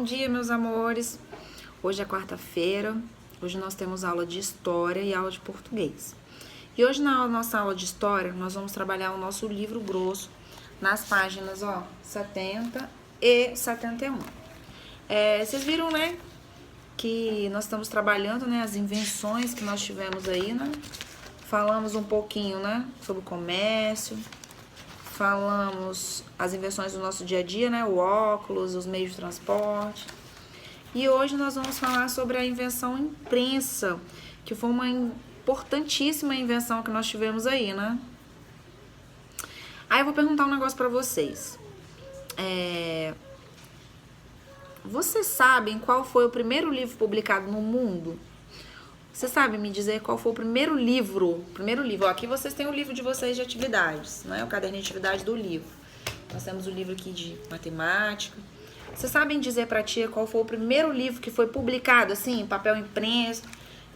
Bom dia, meus amores. Hoje é quarta-feira. Hoje nós temos aula de história e aula de português. E hoje na nossa aula de história, nós vamos trabalhar o nosso livro grosso nas páginas, 70 e 71. Vocês viram, né, que nós estamos trabalhando, né, as invenções que nós tivemos aí, né? Falamos um pouquinho, né, sobre o comércio. Falamos as invenções do nosso dia a dia, né? O óculos, os meios de transporte. E hoje nós vamos falar sobre a invenção imprensa, que foi uma importantíssima invenção que nós tivemos aí, né? Aí eu vou perguntar um negócio pra vocês. Vocês sabem qual foi o primeiro livro publicado no mundo? Você sabe me dizer qual foi o primeiro livro? Aqui vocês têm o livro de vocês de atividades, né? O caderninho de atividade do livro. Nós temos o livro aqui de matemática. Vocês sabem dizer pra tia qual foi o primeiro livro que foi publicado, assim, em papel impresso,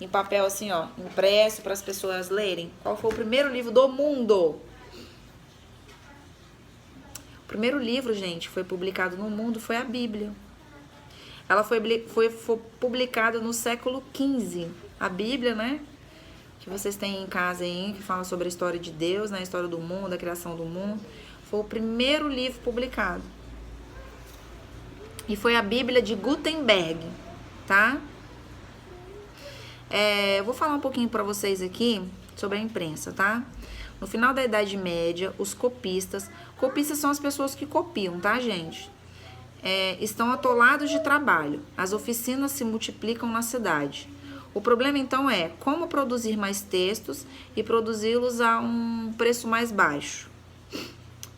em papel, assim, impresso para as pessoas lerem? Qual foi o primeiro livro do mundo? O primeiro livro, gente, foi publicado no mundo foi a Bíblia. Ela foi publicada no século XV. A Bíblia, né, que vocês têm em casa aí, que fala sobre a história de Deus, né, a história do mundo, a criação do mundo, foi o primeiro livro publicado. E foi a Bíblia de Gutenberg, tá? Eu vou falar um pouquinho pra vocês aqui sobre a imprensa, tá? No final da Idade Média, os copistas são as pessoas que copiam, tá, gente? Estão atolados de trabalho. As oficinas se multiplicam na cidade. O problema, então, é como produzir mais textos e produzi-los a um preço mais baixo.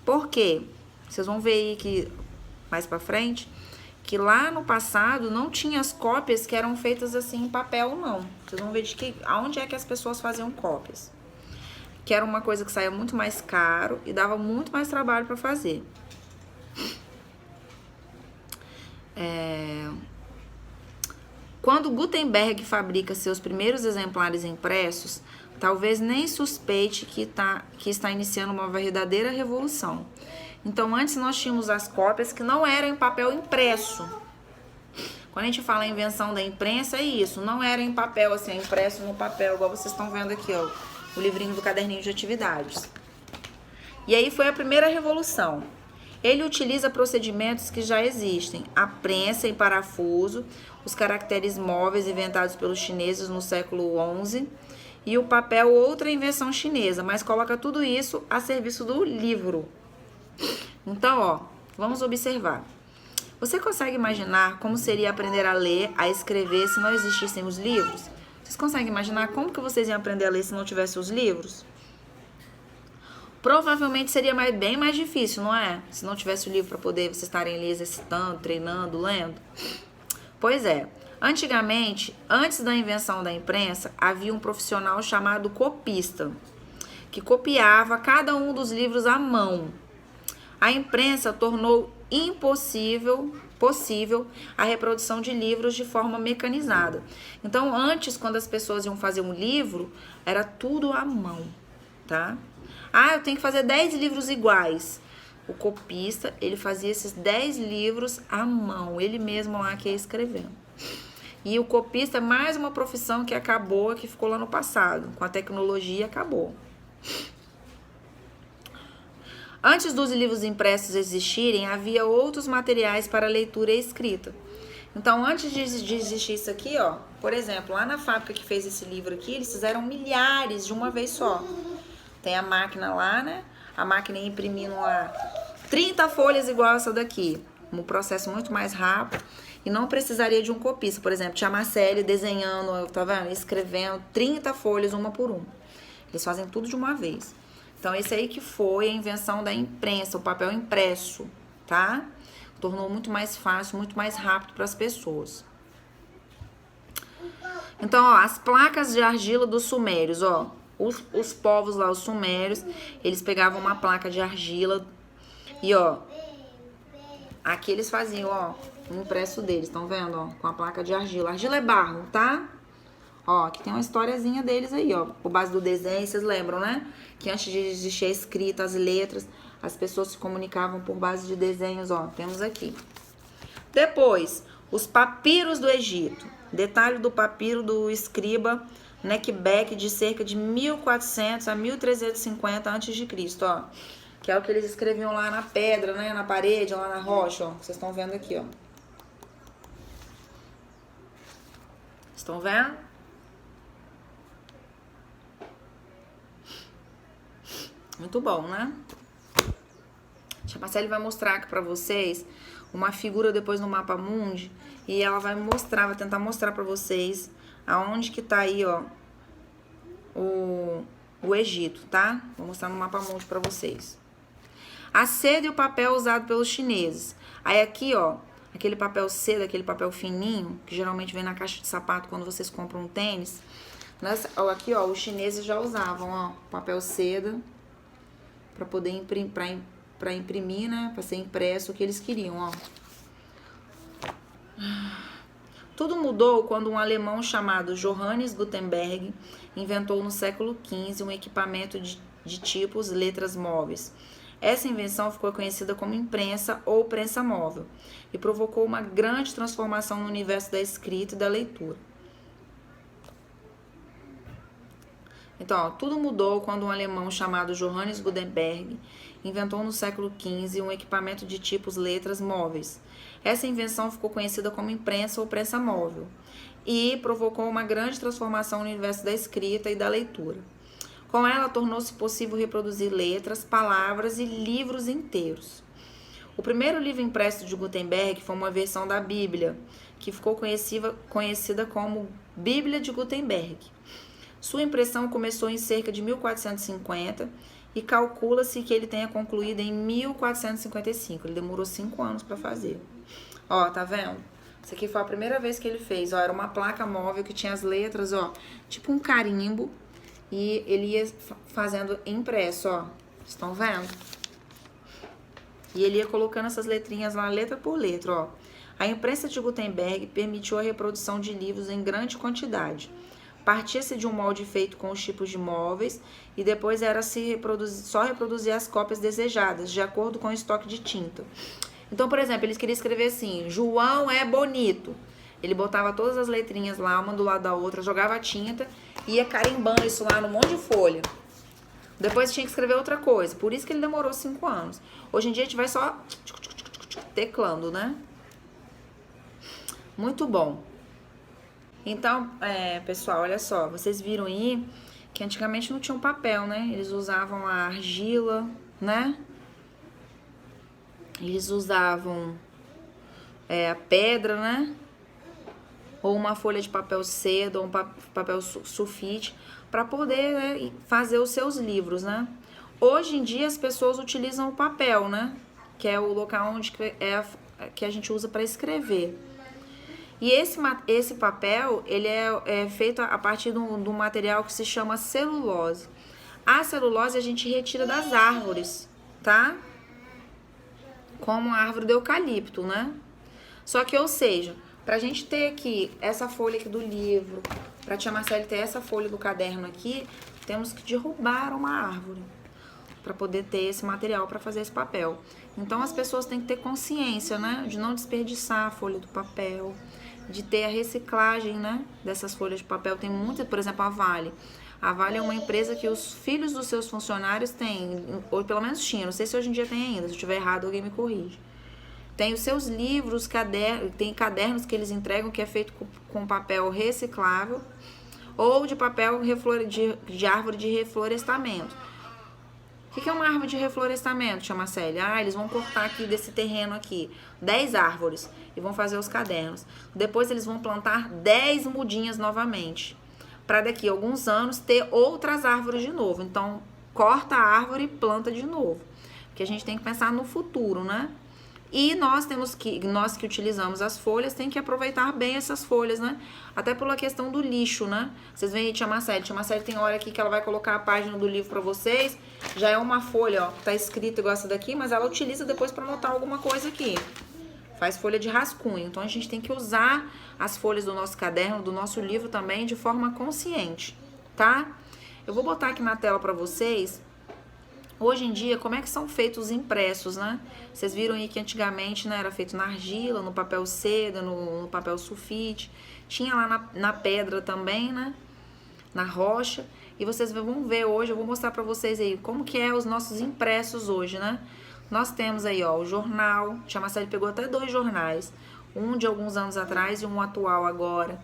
Por quê? Vocês vão ver aí que, mais pra frente, que lá no passado não tinha as cópias que eram feitas assim em papel, não. Vocês vão ver aonde é que as pessoas faziam cópias. Que era uma coisa que saía muito mais caro e dava muito mais trabalho para fazer. Quando Gutenberg fabrica seus primeiros exemplares impressos, talvez nem suspeite que está iniciando uma verdadeira revolução. Então, antes nós tínhamos as cópias que não eram em papel impresso. Quando a gente fala em invenção da imprensa, é isso. Não era em papel, assim, impresso no papel, igual vocês estão vendo aqui, o livrinho do caderninho de atividades. E aí foi a primeira revolução. Ele utiliza procedimentos que já existem. A prensa em parafuso, os caracteres móveis inventados pelos chineses no século XI e o papel, outra invenção chinesa, mas coloca tudo isso a serviço do livro. Então, vamos observar. Você consegue imaginar como seria aprender a ler, a escrever se não existissem os livros? Vocês conseguem imaginar como que vocês iam aprender a ler se não tivessem os livros? Provavelmente seria bem mais difícil, não é? Se não tivesse o livro para poder vocês estarem ali exercitando, treinando, lendo. Pois é. Antigamente, antes da invenção da imprensa, havia um profissional chamado copista, que copiava cada um dos livros à mão. A imprensa tornou possível a reprodução de livros de forma mecanizada. Então, antes, quando as pessoas iam fazer um livro, era tudo à mão, tá? Eu tenho que fazer 10 livros iguais. O copista, ele fazia esses 10 livros à mão, ele mesmo lá que ia escrevendo. E o copista é mais uma profissão que acabou, que ficou lá no passado. Com a tecnologia, acabou. Antes dos livros impressos existirem, havia outros materiais para leitura e escrita. Então, antes de existir isso aqui, por exemplo, lá na fábrica que fez esse livro aqui, eles fizeram milhares de uma vez só. Tem a máquina lá, né? A máquina imprimindo 30 folhas igual essa daqui. Um processo muito mais rápido. E não precisaria de um copista. Por exemplo, tia Marcele desenhando, tá vendo? Escrevendo 30 folhas uma por uma. Eles fazem tudo de uma vez. Então, esse aí que foi a invenção da imprensa, o papel impresso, tá? Tornou muito mais fácil, muito mais rápido para as pessoas. Então, as placas de argila dos sumérios, os povos lá, os sumérios, eles pegavam uma placa de argila e, aqui eles faziam, o impresso deles, estão vendo, com a placa de argila. Argila é barro, tá? Aqui tem uma historiazinha deles aí, por base do desenho, vocês lembram, né? Que antes de existir a escrita, as letras, as pessoas se comunicavam por base de desenhos, temos aqui. Depois, Os papiros do Egito. Detalhe do papiro do escriba Nequebeque de cerca de 1400 a 1350 a.C., ó. Que é o que eles escreviam lá na pedra, né? Na parede, lá na rocha, ó. Vocês estão vendo aqui, ó. Estão vendo? Muito bom, né? A Marcele vai mostrar aqui pra vocês uma figura depois no mapa mundi. E ela vai mostrar, vai tentar mostrar pra vocês aonde que tá aí, ó, o Egito, tá? Vou mostrar no mapa mundi pra vocês. A seda e o papel usado pelos chineses. Aí aqui, ó, aquele papel seda, aquele papel fininho, que geralmente vem na caixa de sapato quando vocês compram um tênis. Nessa, ó, aqui, ó, os chineses já usavam, ó, papel seda pra poder imprimir, pra imprimir, né, pra ser impresso o que eles queriam, ó. Tudo mudou quando um alemão chamado Johannes Gutenberg inventou no século XV um equipamento de tipos letras móveis. Essa invenção ficou conhecida como imprensa ou prensa móvel e provocou uma grande transformação no universo da escrita e da leitura. Então, ó, tudo mudou quando um alemão chamado Johannes Gutenberg inventou no século XV um equipamento de tipos letras móveis. Essa invenção ficou conhecida como imprensa ou prensa móvel e provocou uma grande transformação no universo da escrita e da leitura. Com ela, tornou-se possível reproduzir letras, palavras e livros inteiros. O primeiro livro impresso de Gutenberg foi uma versão da Bíblia, que ficou conhecida como Bíblia de Gutenberg. Sua impressão começou em cerca de 1450 e calcula-se que ele tenha concluído em 1455. Ele demorou 5 anos para fazer. Ó, tá vendo? Isso aqui foi a primeira vez que ele fez. Ó, era uma placa móvel que tinha as letras, ó, tipo um carimbo. E ele ia fazendo impresso, ó. Estão vendo? E ele ia colocando essas letrinhas lá, letra por letra, ó. A imprensa de Gutenberg permitiu a reprodução de livros em grande quantidade. Partia-se de um molde feito com os tipos de móveis e depois era só reproduzir as cópias desejadas, de acordo com o estoque de tinta. Então, por exemplo, eles queriam escrever assim, João é bonito. Ele botava todas as letrinhas lá, uma do lado da outra, jogava a tinta e ia carimbando isso lá num monte de folha. Depois tinha que escrever outra coisa. Por isso que ele demorou 5 anos. Hoje em dia a gente vai só teclando, né? Muito bom. Então, pessoal, olha só. Vocês viram aí que antigamente não tinha um papel, né? Eles usavam a argila, né? Eles usavam a pedra, né? Ou uma folha de papel seda, ou um papel sulfite, para poder, né, fazer os seus livros, né? Hoje em dia as pessoas utilizam o papel, né? Que é o local onde que a gente usa para escrever. E esse papel, ele é feito a partir do material que se chama celulose. A celulose a gente retira das árvores, tá? Como a árvore do eucalipto, né? Só que, ou seja, pra gente ter aqui essa folha aqui do livro, pra tia Marcele ter essa folha do caderno aqui, temos que derrubar uma árvore para poder ter esse material para fazer esse papel. Então as pessoas têm que ter consciência, né, de não desperdiçar a folha do papel, de ter a reciclagem, né, dessas folhas de papel. Tem muitas, por exemplo, a Vale. A Vale é uma empresa que os filhos dos seus funcionários têm, ou pelo menos tinha, não sei se hoje em dia tem ainda, se eu estiver errado alguém me corrige. Tem os seus livros, tem cadernos que eles entregam que é feito com papel reciclável ou de papel de árvore de reflorestamento. O que é uma árvore de reflorestamento, tia Marcele? Eles vão cortar aqui desse terreno aqui 10 árvores e vão fazer os cadernos. Depois eles vão plantar 10 mudinhas novamente, para daqui a alguns anos ter outras árvores de novo. Então, corta a árvore e planta de novo. Porque a gente tem que pensar no futuro, né? E nós que utilizamos as folhas, tem que aproveitar bem essas folhas, né? Até pela questão do lixo, né? Vocês veem aí, tia Marcele tem hora aqui que ela vai colocar a página do livro pra vocês. Já é uma folha, ó, tá escrita igual essa daqui, mas ela utiliza depois pra anotar alguma coisa aqui. Faz folha de rascunho. Então a gente tem que usar as folhas do nosso caderno, do nosso livro também, de forma consciente, tá? Eu vou botar aqui na tela pra vocês Hoje em dia, como é que são feitos os impressos, né? Vocês viram aí que antigamente, né, era feito na argila, no papel seda, no papel sulfite. Tinha lá na pedra também, né? Na rocha. E vocês vão ver hoje, eu vou mostrar pra vocês aí como que é os nossos impressos hoje, né? Nós temos aí, ó, o jornal. Tia Marcele pegou até 2 jornais. Um de alguns anos atrás e um atual agora.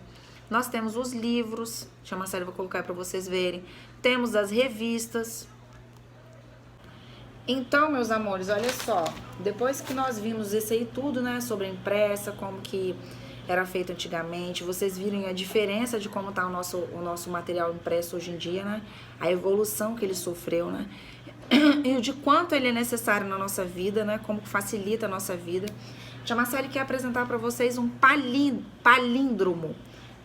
Nós temos os livros. Tia Marcele, vou colocar aí pra vocês verem. Temos as revistas. Então, meus amores, olha só, depois que nós vimos isso aí tudo, né, sobre a impressa, como que era feito antigamente, vocês viram a diferença de como tá o nosso material impresso hoje em dia, né, a evolução que ele sofreu, né, e de quanto ele é necessário na nossa vida, né, como facilita a nossa vida. Tia Marcele quer apresentar para vocês um palíndromo.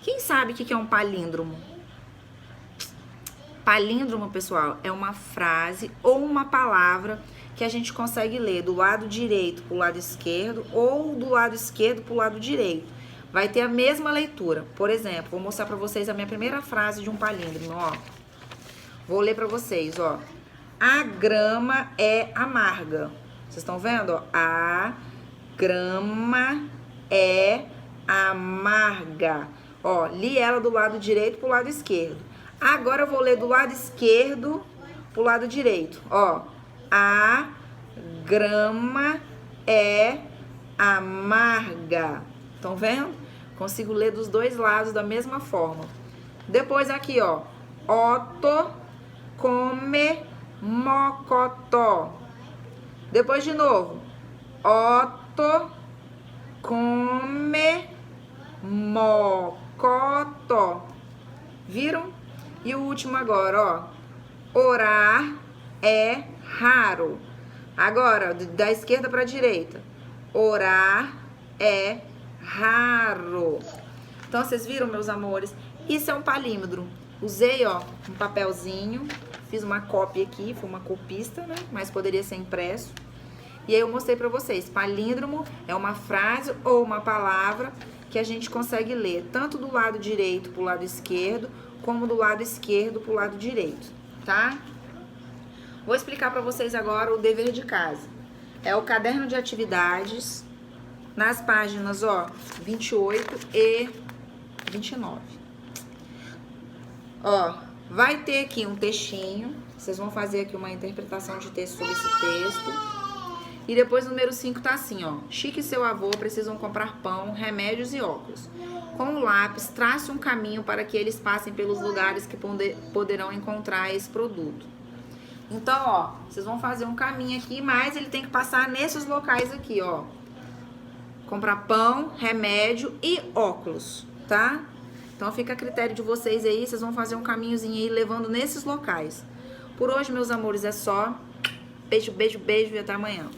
Quem sabe o que é um palíndromo? Palíndromo, pessoal, é uma frase ou uma palavra que a gente consegue ler do lado direito para o lado esquerdo ou do lado esquerdo para o lado direito. Vai ter a mesma leitura. Por exemplo, vou mostrar para vocês a minha primeira frase de um palíndromo, ó. Vou ler para vocês, ó. A grama é amarga. Vocês estão vendo, ó? A grama é amarga. Ó, li ela do lado direito para o lado esquerdo. Agora eu vou ler do lado esquerdo pro lado direito. Ó, a grama é amarga. Estão vendo? Consigo ler dos dois lados da mesma forma. Depois aqui, ó. Otto come mocotó. Depois de novo. Otto come mocotó. Viram? E o último agora, ó. Orar é raro. Agora, da esquerda para a direita. Orar é raro. Então, vocês viram, meus amores? Isso é um palíndromo. Usei, ó, um papelzinho. Fiz uma cópia aqui, foi uma copista, né? Mas poderia ser impresso. E aí eu mostrei pra vocês. Palíndromo é uma frase ou uma palavra que a gente consegue ler tanto do lado direito pro lado esquerdo, como do lado esquerdo pro lado direito, tá? Vou explicar pra vocês agora o dever de casa. É o caderno de atividades, nas páginas, ó, 28 e 29. Ó, vai ter aqui um textinho, vocês vão fazer aqui uma interpretação de texto sobre esse texto. E depois o número 5 tá assim, ó. Chico e seu avô precisam comprar pão, remédios e óculos. Com o lápis, trace um caminho para que eles passem pelos lugares que poderão encontrar esse produto. Então, ó, vocês vão fazer um caminho aqui, mas ele tem que passar nesses locais aqui, ó. Comprar pão, remédio e óculos, tá? Então fica a critério de vocês aí, vocês vão fazer um caminhozinho aí levando nesses locais. Por hoje, meus amores, é só. Beijo, beijo, beijo e até amanhã.